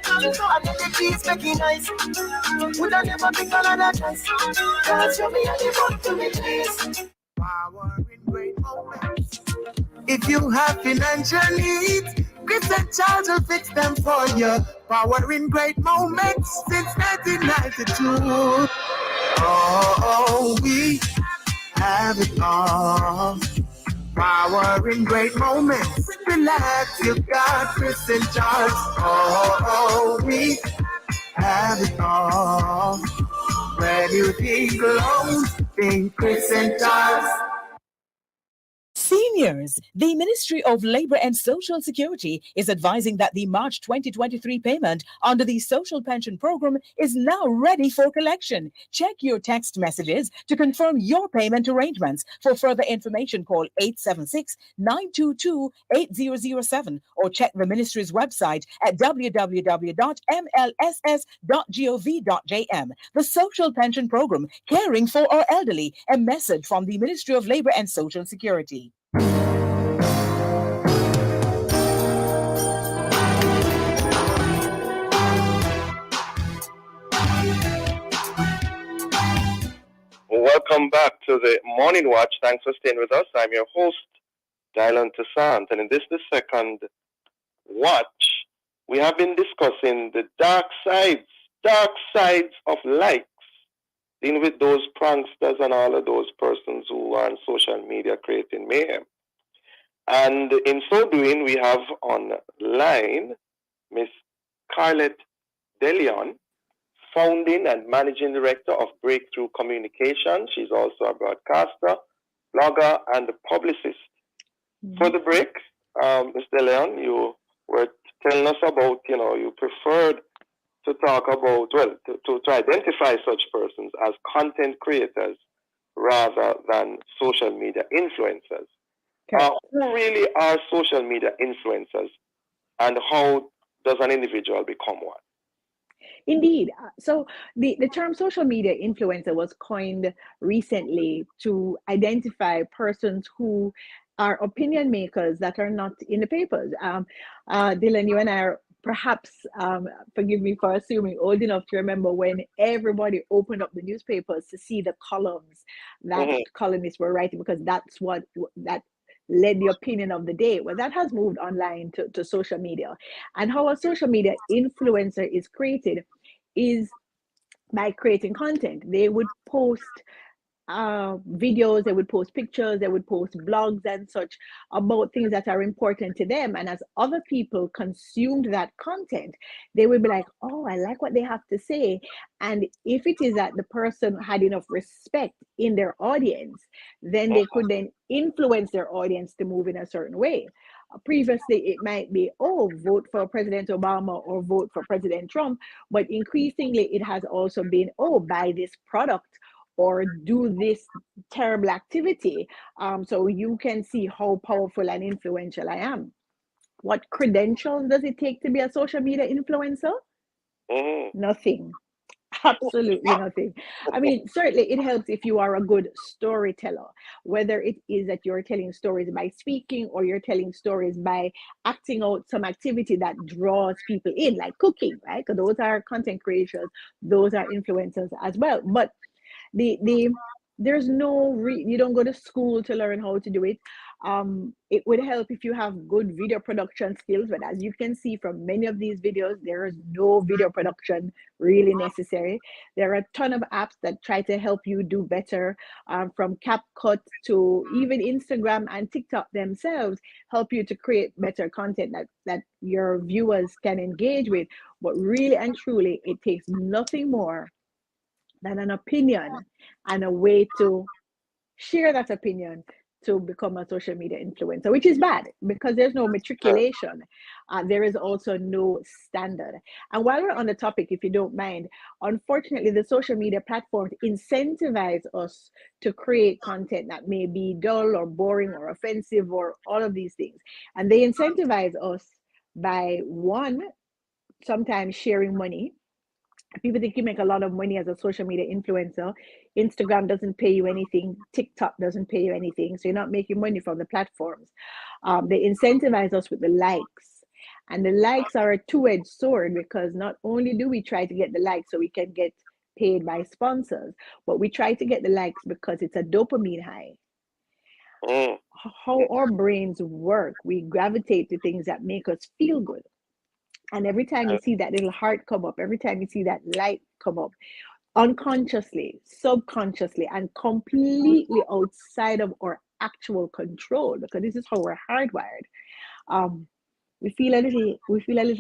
I let the cheese make it nice. Would I never pick another choice? Can't show me how the bun to me cheese. Power in great moments. If you have financial needs, Chris and Charles will fix them for you. Power in great moments since 1992. Oh, we have it all. Power in great moments. Relax, you got Chris and Charles. Oh, we have it all. When you think alone, think Chris and Charles. Seniors, the Ministry of Labor and Social Security is advising that the March 2023 payment under the Social Pension Program is now ready for collection. Check your text messages to confirm your payment arrangements. For further information, call 876-922-8007 or check the Ministry's website at www.mlss.gov.jm. The Social Pension Program, caring for our elderly, a message from the Ministry of Labor and Social Security. Welcome back to the Morning Watch. Thanks for staying with us. I'm your host, DeLeon Toussaint, and in the second watch, we have been discussing the dark sides of likes dealing with those pranksters and all of those persons who are on social media creating mayhem. And in so doing, we have online Miss Carlette DeLeon, founding and managing director of Breakthrough Communication. She's also a broadcaster, blogger, and a publicist. For the break, Ms. DeLeon, you were telling us about, you preferred to talk about, to identify such persons as content creators rather than social media influencers. Who really are social media influencers, and how does an individual become one? Indeed. So the term social media influencer was coined recently to identify persons who are opinion makers that are not in the papers. Dylan, you and I are perhaps, forgive me for assuming, old enough to remember when everybody opened up the newspapers to see the columns that columnists were writing, because that's what that led the opinion of the day. Well, that has moved online to social media. And how a social media influencer is created is by creating content. They would post videos, they would post pictures, they would post blogs and such about things that are important to them. And as other people consumed that content, they would be like, oh, I like what they have to say. And if it is that the person had enough respect in their audience, then they could then influence their audience to move in a certain way. Previously, it might be, oh, vote for President Obama or vote for President Trump. But increasingly, it has also been, oh, buy this product or do this terrible activity, so you can see how powerful and influential I am. What credentials does it take to be a social media influencer? Nothing. Absolutely nothing. I mean, certainly it helps if you are a good storyteller, whether it is that you're telling stories by speaking or you're telling stories by acting out some activity that draws people in, like cooking, right? Because those are content creators, those are influencers as well. But there's no you don't go to school to learn how to do it. It would help if you have good video production skills, but as you can see from many of these videos, there is no video production really necessary. There are a ton of apps that try to help you do better, from CapCut to even Instagram and TikTok themselves help you to create better content that your viewers can engage with. But really and truly, it takes nothing more than an opinion and a way to share that opinion to become a social media influencer, which is bad because there's no matriculation. There is also no standard. And while we're on the topic, if you don't mind, unfortunately, the social media platforms incentivize us to create content that may be dull or boring or offensive or all of these things. And they incentivize us by, one, sometimes sharing money. People think you make a lot of money as a social media influencer. Instagram doesn't pay you anything. TikTok doesn't pay you anything. So you're not making money from the platforms. They incentivize us with the likes. And the likes are a two-edged sword, because not only do we try to get the likes so we can get paid by sponsors, but we try to get the likes because it's a dopamine high. How our brains work, we gravitate to things that make us feel good. And every time you see that little heart come up, every time you see that light come up, unconsciously, subconsciously, and completely outside of our actual control, because this is how we're hardwired, we feel a little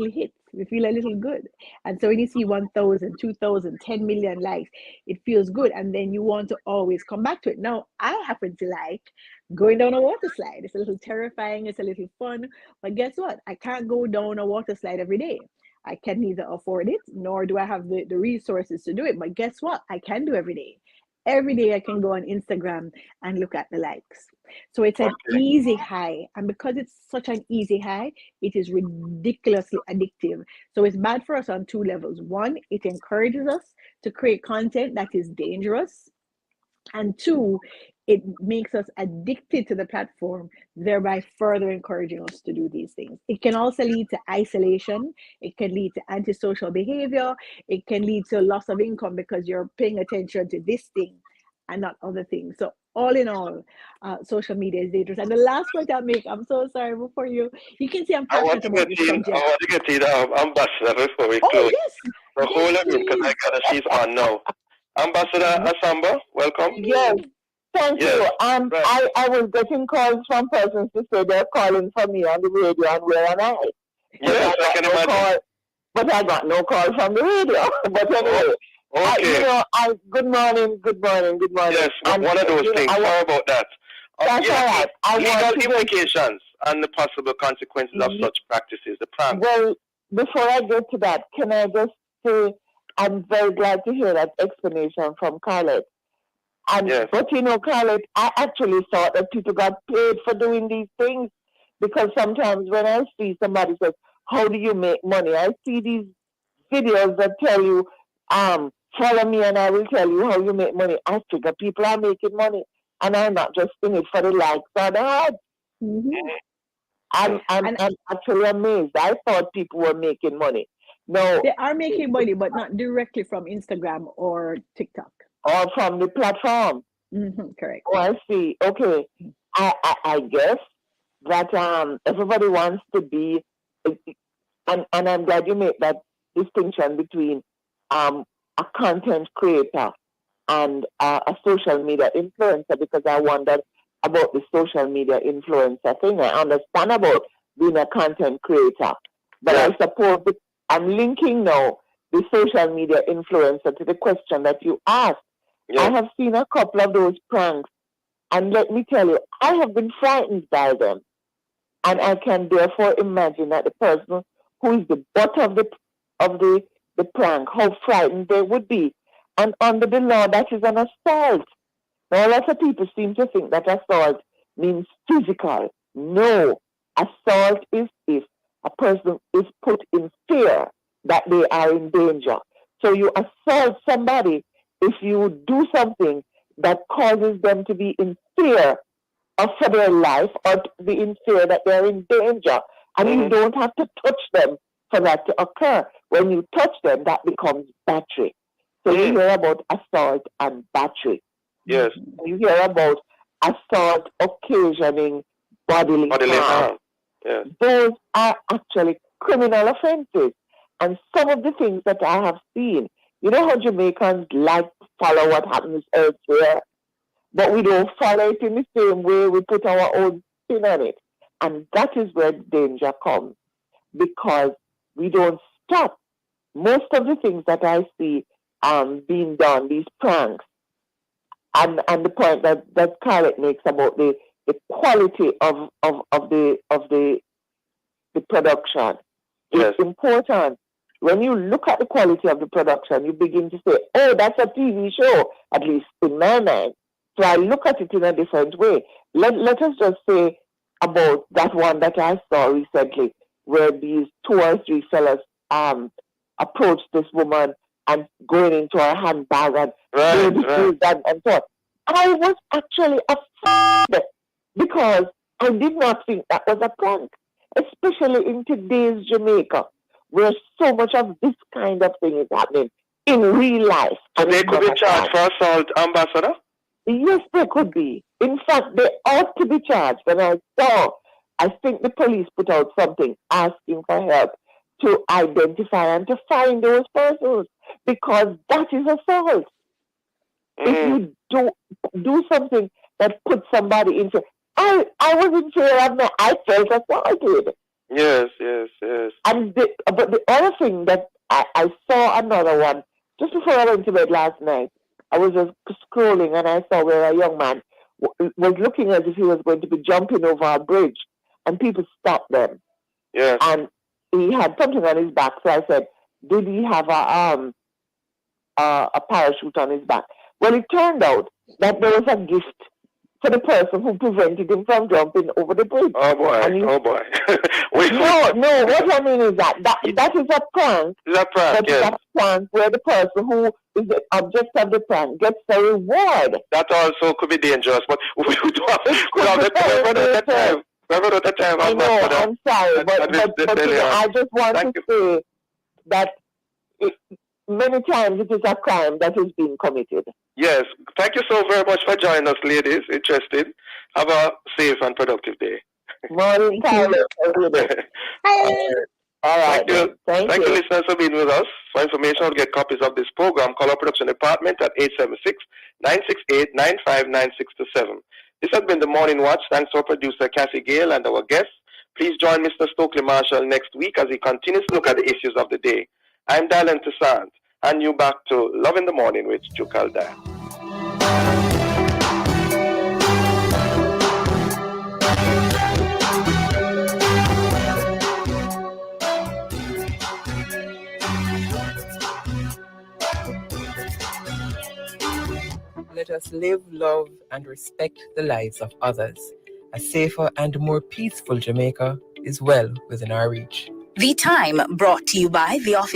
hit, we feel a little good. And so when you see 1,000, 2,000, 10 million likes, it feels good. And then you want to always come back to it. Now, I happen to like going down a water slide. It's a little terrifying, it's a little fun, but guess what? I can't go down a water slide every day. I can neither afford it, nor do I have the resources to do it. But guess what? I can do every day. Every day I can go on Instagram and look at the likes. So it's an easy high. And because it's such an easy high, it is ridiculously addictive. So it's bad for us on two levels. One, it encourages us to create content that is dangerous. And two, it makes us addicted to the platform, thereby further encouraging us to do these things. It can also lead to isolation. It can lead to antisocial behavior. It can lead to loss of income because you're paying attention to this thing and not other things. So all in all, social media is dangerous. And the last point I'll make, I'm so sorry, before you can see I'm passionate about this subject. I want to get to the ambassador before we close. Yes. So hold on, because I got she's on now. Ambassador Assamba, welcome. Yes, thank Yes, you. right. I was getting calls from persons to say they're calling for me on the radio, and where am I? Yes, I can imagine. But I got no call from the radio. But anyway, Okay. good morning. Yes, And, one of those things. How about that? That's all right. I want Legal to implications and the possible consequences of such practices. The prank. Well, before I get to that, can I just say I'm very glad to hear that explanation from Carlette. But Carlette, I actually thought that people got paid for doing these things, because sometimes when I see somebody says, "How do you make money?" I see these videos that tell you, "Follow me and I will tell you how you make money." I figure people are making money, and I'm not just in it for the likes or the ads. I'm actually amazed. I thought people were making money. No, they are making money, but not directly from Instagram or TikTok. Or from the platform. Correct. Oh, I see. Okay. I guess that everybody wants to be, and I'm glad you made that distinction between a content creator and a social media influencer, because I wondered about the social media influencer thing. I understand about being a content creator, but I suppose I'm linking now the social media influencer to the question that you asked. I have seen a couple of those pranks, and let me tell you, I have been frightened by them. And I can therefore imagine that the person who is the butt of the prank, how frightened they would be. And under the law, that is an assault. Now, lots of people seem to think that assault means physical. No, assault is if a person is put in fear that they are in danger. So you assault somebody if you do something that causes them to be in fear for their life, or to be in fear that they're in danger. And you don't have to touch them for that to occur. When you touch them, that becomes battery. So you hear about assault and battery. Yes. You hear about assault occasioning bodily harm. Yes. Those are actually criminal offenses. And some of the things that I have seen, you know how Jamaicans like to follow what happens elsewhere, but we don't follow it in the same way. We put our own spin on it. And that is where the danger comes, because we don't stop. Most of the things that I see being done, these pranks, and the point that Carlette makes about the quality of the production is important. When you look at the quality of the production, you begin to say, "Oh, that's a TV show," at least in my mind. So I look at it in a different way. Let us just say about that one that I saw recently, where these 2 or 3 fellas approached this woman and going into her handbag and and so on. I was actually afraid, because I did not think that was a prank, especially in today's Jamaica, where so much of this kind of thing is happening in real life. So they could be charged for assault, Ambassador? Yes, they could be. In fact, they ought to be charged. And I think the police put out something asking for help to identify and to find those persons, because that is assault. If you do something that puts somebody into... I was in fear of me. I felt assaulted. Yes. And but the other thing that I saw another one, just before I went to bed last night, I was just scrolling and I saw where a young man was looking as if he was going to be jumping over a bridge, and people stopped them. Yes. And he had something on his back, so I said, did he have a parachute on his back? Well, it turned out that there was a gift for the person who prevented him from jumping over the bridge. Oh boy! No. What I mean is that is a prank. It's a prank. It's a prank where the person who is the object of the prank gets a reward. That also could be dangerous, but we don't have the time. I know. I'm sorry, but I just want to say that many times it is a crime that is being committed. Yes. Thank you so very much for joining us, ladies. Interested. Have a safe and productive day. Morning, Carlette. All right. Thank you, listeners, for being with us. For information or to get copies of this program, call our production department at 876-968-959-627. This has been the Morning Watch. Thanks to our producer, Kathy Gale, and our guests. Please join Mr. Stokely Marshall next week as he continues to look at the issues of the day. I'm DeLeon Toussaint, and you back to Love in the Morning with Jukalda. Let us live, love, and respect the lives of others. A safer and more peaceful Jamaica is well within our reach. The Time, brought to you by the Office